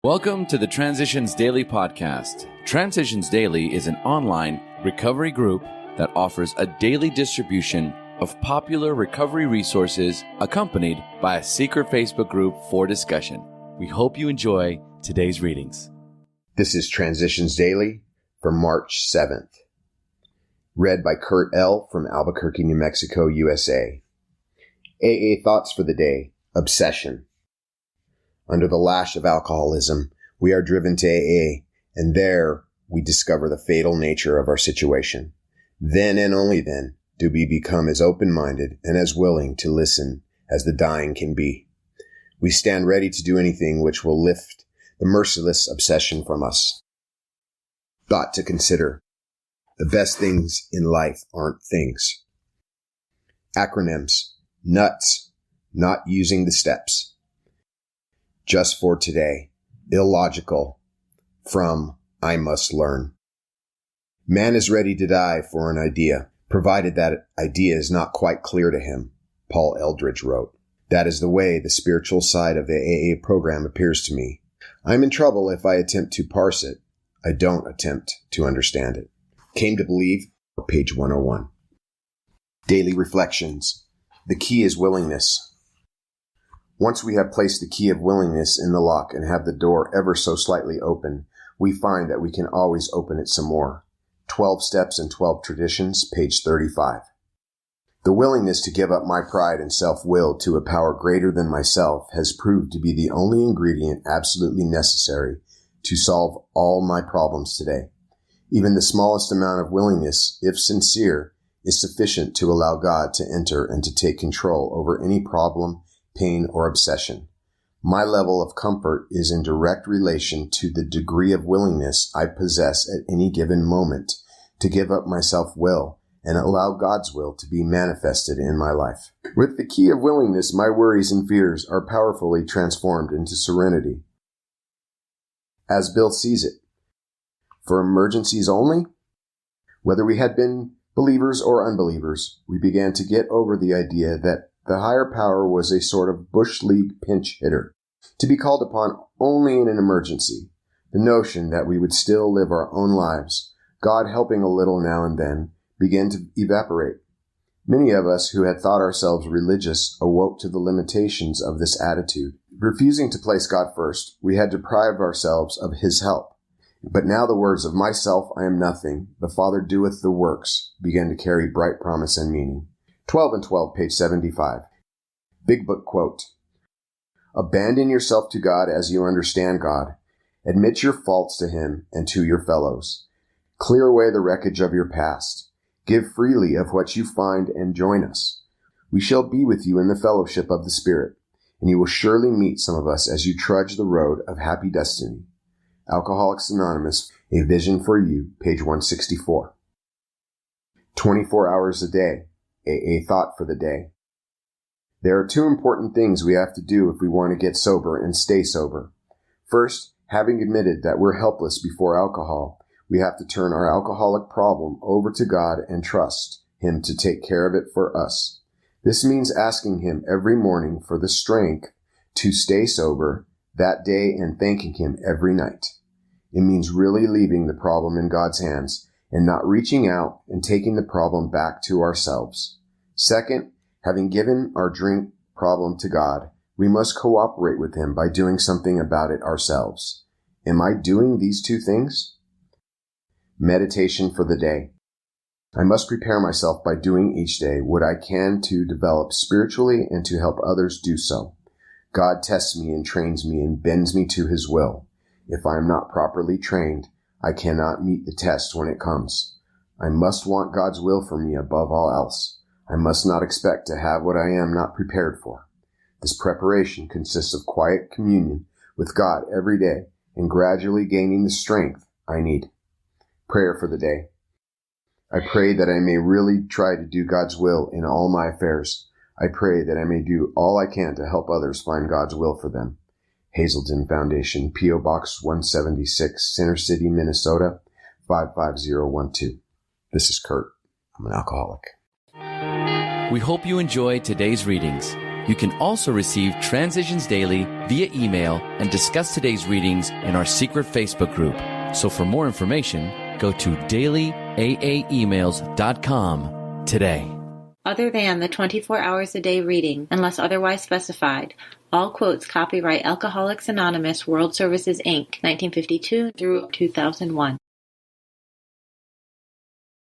Welcome to the Transitions Daily podcast. Transitions Daily is an online recovery group that offers a daily distribution of popular recovery resources accompanied by a secret Facebook group for discussion. We hope you enjoy today's readings. This is Transitions Daily for March 7th. Read by Kurt L. from Albuquerque, New Mexico, USA. AA Thoughts for the Day. Obsession. Under the lash of alcoholism, we are driven to AA, and there we discover the fatal nature of our situation. Then and only then do we become as open-minded and as willing to listen as the dying can be. We stand ready to do anything which will lift the merciless obsession from us. Thought to consider. The best things in life aren't things. Acronyms. Nuts. Not using the steps. Just for today. Illogical. From I must learn. Man is ready to die for an idea, provided that idea is not quite clear to him, Paul Eldridge wrote. That is the way the spiritual side of the AA program appears to me. I'm in trouble if I attempt to parse it. I don't attempt to understand it. Came to believe, page 101. Daily reflections. The key is willingness. Once we have placed the key of willingness in the lock and have the door ever so slightly open, we find that we can always open it some more. 12 Steps and 12 Traditions, page 35. The willingness to give up my pride and self-will to a power greater than myself has proved to be the only ingredient absolutely necessary to solve all my problems today. Even the smallest amount of willingness, if sincere, is sufficient to allow God to enter and to take control over any problem, pain, or obsession. My level of comfort is in direct relation to the degree of willingness I possess at any given moment to give up my self-will and allow God's will to be manifested in my life. With the key of willingness, my worries and fears are powerfully transformed into serenity. As Bill sees it, for emergencies only, whether we had been believers or unbelievers, we began to get over the idea that the higher power was a sort of Bush League pinch hitter, to be called upon only in an emergency. The notion that we would still live our own lives, God helping a little now and then, began to evaporate. Many of us who had thought ourselves religious awoke to the limitations of this attitude. Refusing to place God first, we had deprived ourselves of His help. But now the words of myself I am nothing, the Father doeth the works, began to carry bright promise and meaning. 12 and 12, page 75. Big Book quote. Abandon yourself to God as you understand God. Admit your faults to Him and to your fellows. Clear away the wreckage of your past. Give freely of what you find and join us. We shall be with you in the fellowship of the Spirit, and you will surely meet some of us as you trudge the road of happy destiny. Alcoholics Anonymous, A Vision for You, page 164. 24 hours a day. AA Thought for the Day. There are two important things we have to do if we want to get sober and stay sober. First, having admitted that we're helpless before alcohol, we have to turn our alcoholic problem over to God and trust Him to take care of it for us. This means asking Him every morning for the strength to stay sober that day and thanking Him every night. It means really leaving the problem in God's hands and not reaching out and taking the problem back to ourselves. Second, having given our drink problem to God, we must cooperate with Him by doing something about it ourselves. Am I doing these two things? Meditation for the day. I must prepare myself by doing each day what I can to develop spiritually and to help others do so. God tests me and trains me and bends me to His will. If I am not properly trained, I cannot meet the test when it comes. I must want God's will for me above all else. I must not expect to have what I am not prepared for. This preparation consists of quiet communion with God every day and gradually gaining the strength I need. Prayer for the day. I pray that I may really try to do God's will in all my affairs. I pray that I may do all I can to help others find God's will for them. Hazelden Foundation, P.O. Box 176, Center City, Minnesota, 55012. This is Kurt. I'm an alcoholic. We hope you enjoy today's readings. You can also receive Transitions Daily via email and discuss today's readings in our secret Facebook group. So for more information, go to dailyaaemails.com today. Other than the 24 hours a day reading, unless otherwise specified, all quotes copyright Alcoholics Anonymous World Services, Inc., 1952 through 2001.